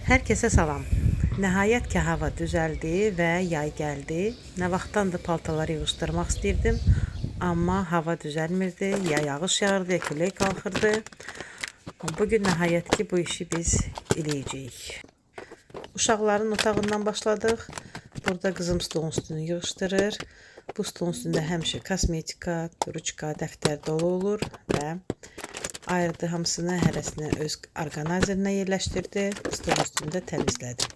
Herkese salam. Nəhayət ki, hava düzəldi və yay gəldi. Nə vaxtdandır paltaları yığışdırmaq istəyirdim, amma hava düzəlmirdi. Ya yağış yağırdı, ya külək qalxırdı. Bugün nəhayət ki, bu işi biz eləyəcəyik. Uşaqların otağından başladıq. Burada qızım stolun üstünü yığışdırır. Bu stolun üstündə həmişə kosmetika, ruçka, dəftər dolu olur və ayırdı hamısını, hərəsini öz orqanayzerinə yerləşdirdi. Stolun üstündə təmizlədi.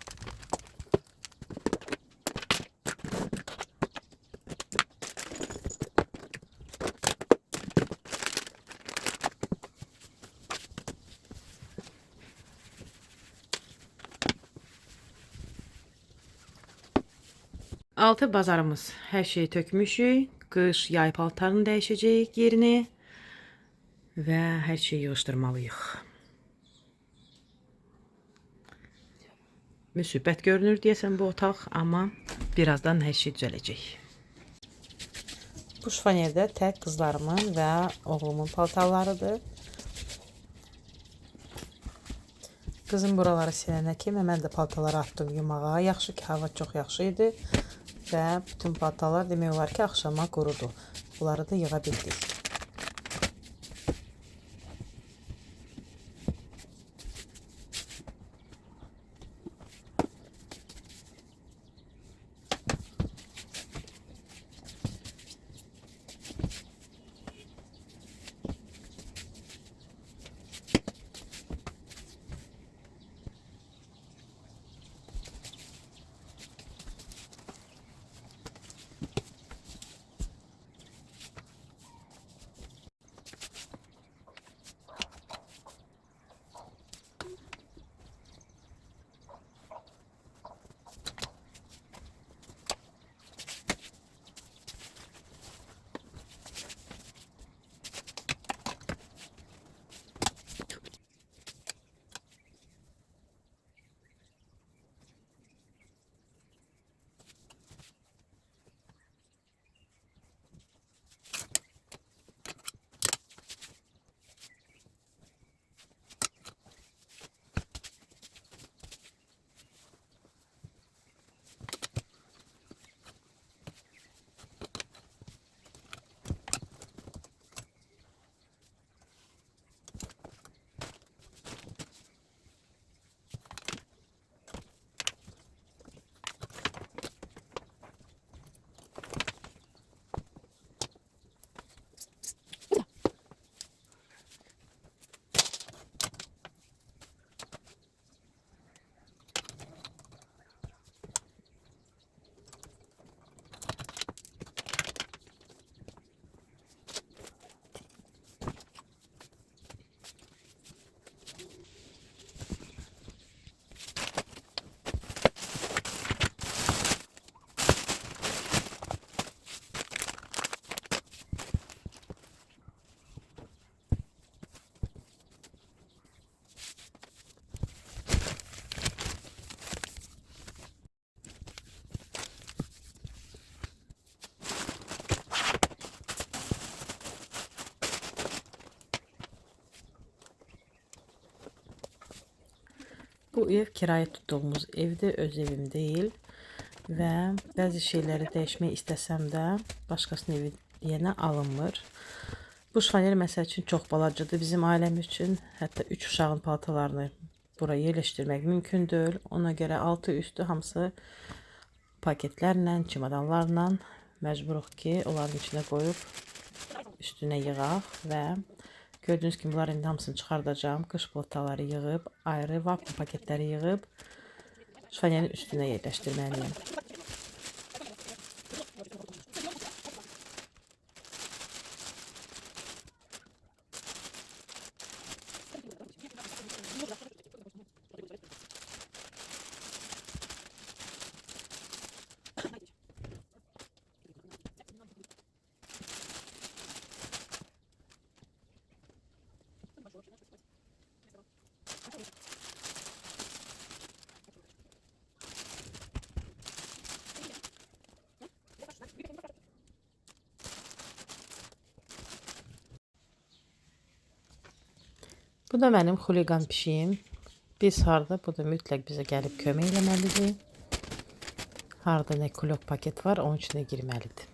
Altı bazarımız. Hər şeyi tökmüşük. Qış, yay paltarını dəyişəcəyik yerini və hər şeyi yığışdırmalıyıq. Müsibət görünür deyəsən bu otaq, amma birazdan hər şey düzələcək. Bu şifonyerdə tək qızlarımın və oğlumun paltarlarıdır. Qızım buraları silənə kimi mən də paltarları atdım yumağa. Yaxşı ki, hava çox yaxşı idi və bütün paltarlar demək olar ki, axşama qurudu. Bunları da yığa bildik. Bu ev kirayə tutduğumuz evdir, öz evim deyil və bəzi şeyləri dəyişmək istəsəm də başqasının evi deyənə alınmır. Bu şifonyer məsəl üçün çox balacadır bizim ailəmiz üçün. Hətta 3 uşağın paltalarını buraya yerləşdirmək mümkün deyil. Ona görə altı üstü hamısı paketlərlə, çimadanlarla məcburuq ki, onların içinə qoyub üstünə yığaq və gördüyünüz kimi bunlar indi hamısını çıxardacağım. Qış paltaları yığıb, ayrı vakuum paketləri yığıb şifonyerin üstünə yerləşdirməliyim. Bu da mənim xuliqan pişiyim. Biz harda, bu da mütləq bizə gəlib kömək eləməlidir. Harda nə kulok paket var, onun içinə girməlidir.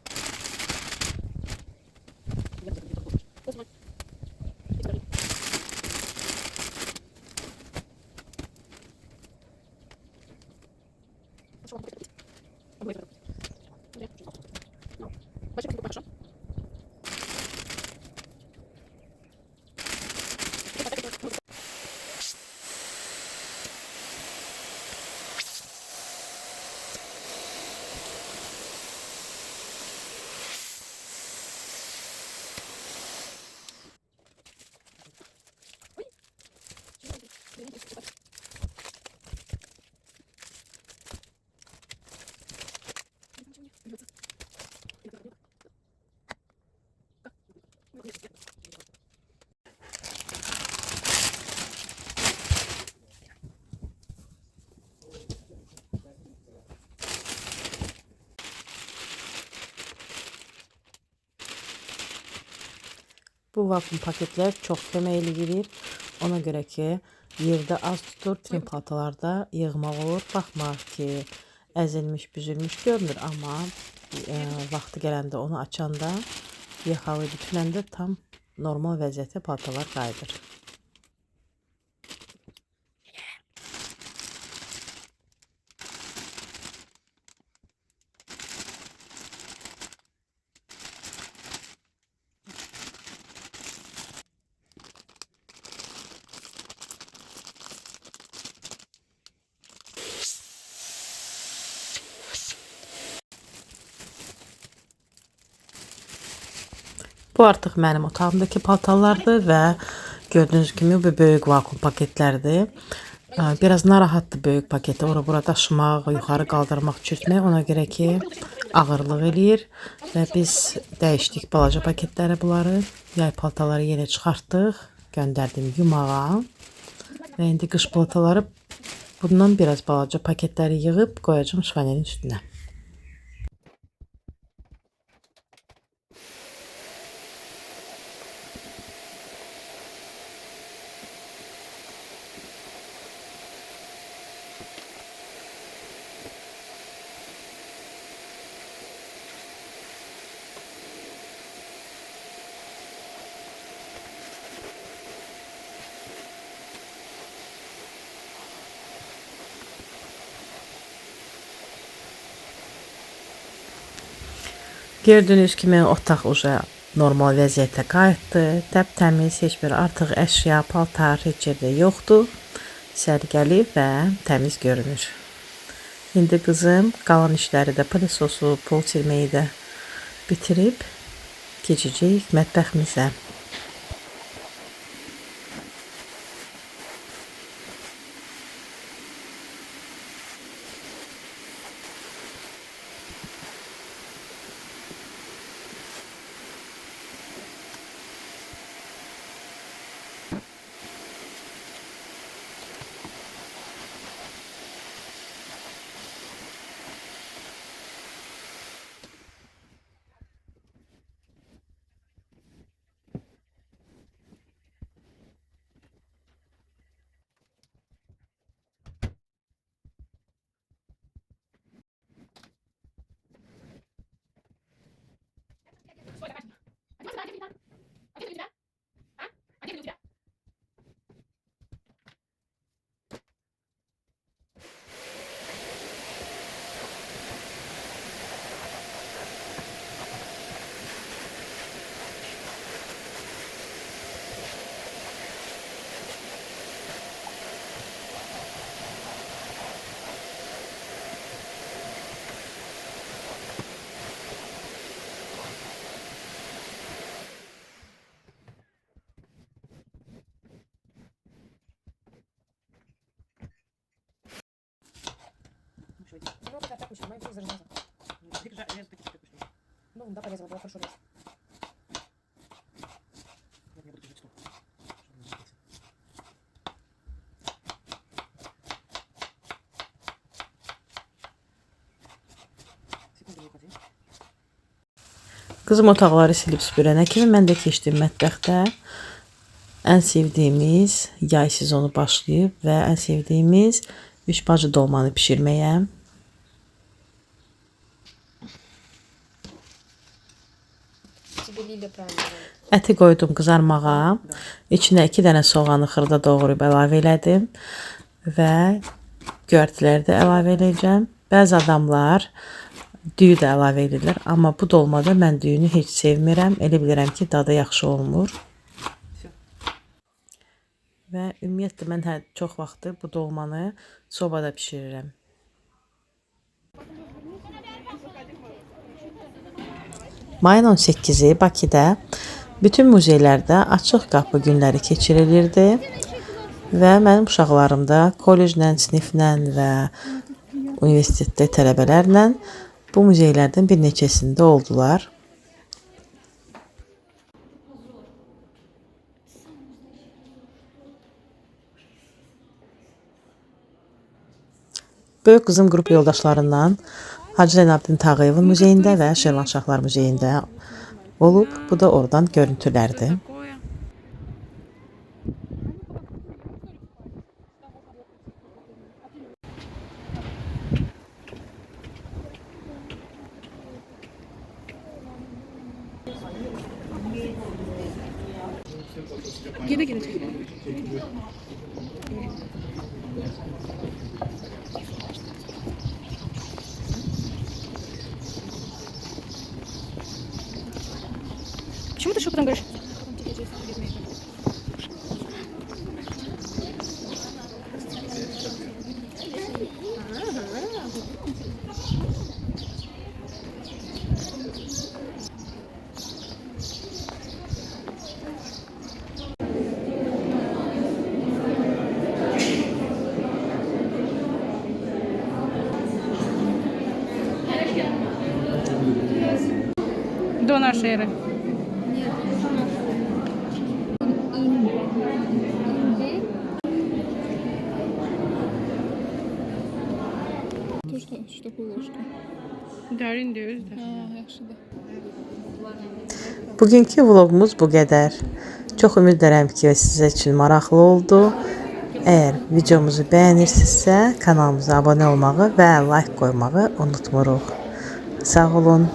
Bu vakuum paketler çox köməkli gelir. Ona görə ki, yerdə az tutur, tüm paltalarda yığmaq olur. Baxma ki, əzilmiş, büzülmüş görünür, amma vaxtı gələndə onu açanda, yıxalı bitiləndə tam normal vəziyyətə paltalar qayıdır. Bu artıq mənim otağımdakı paltarlardır və gördüğünüz kimi bu böyük vakuum paketlərdir. Biraz narahatdır böyük paketi ora-bura daşımaq, yuxarı qaldırmaq, çürütmək. Ona görə ki, ağırlıq eləyir və biz dəyişdik balaca paketləri bunları. Yay paltaları yenə çıxartdıq, göndərdim yumağa. Və indi qış paltaları bundan biraz balaca paketləri yığıb qoyacağım şifanyerin üstünə. Gördüğünüz kimi otaq uca normal vəziyyətə qayıtdı. Təmiz, heç bir artıq əşya, paltar heç yerdə yoxdur. Sərgəli və təmiz görünür. İndi qızım qalan işləri də pilisosu, pol silməyi də bitirib keçəcək mətbəximizə. Ну, да, порезала, было хорошо резать. Qızım otaqları silib süpürənə kimi mən də keçdim mətbəxdə. ən sevdiyimiz yay sezonu başlayıb və ən sevdiyimiz üç bacı dolmanı bişirməyə. Əti qoydum qızarmağa. İçinə 2 dənə soğanı xırda doğrayıb əlavə elədim və göyərtiləri də əlavə edəcəm. Bəzi adamlar düyü də əlavə edirlər, amma bu dolmada mən düyünü heç sevmirəm. Elə bilirəm ki, dadı yaxşı olmur. Və ümumiyyətlə mən çox vaxtı bu dolmanı sobada bişirirəm. Mayın 18-i Bakıda bütün muzeylərdə açıq qapı günləri keçirilirdi və mənim uşaqlarım da kollejlə, siniflə və universitetdə tələbələrlə bu muzeylərdən bir neçəsində oldular. Böyük qızım qrup yoldaşlarından Hacı Zeynalabdin Tağıyevin muzeyində və Şirvanşahlar muzeyində olub. Bu da oradan görüntülərdir. Почему ты шепотом говоришь? До нашей эры. Что такое ложка? Derin diyoruz da. Yaxşıdır. Bugünkü vloqumuz bu qədər. Çox ümid edirəm ki, sizə üçün maraqlı oldu. Əgər videomuzu bəyənirsinizsə, kanalımıza abunə olmağı və like qoymağı unutmuruq. Sağ olun.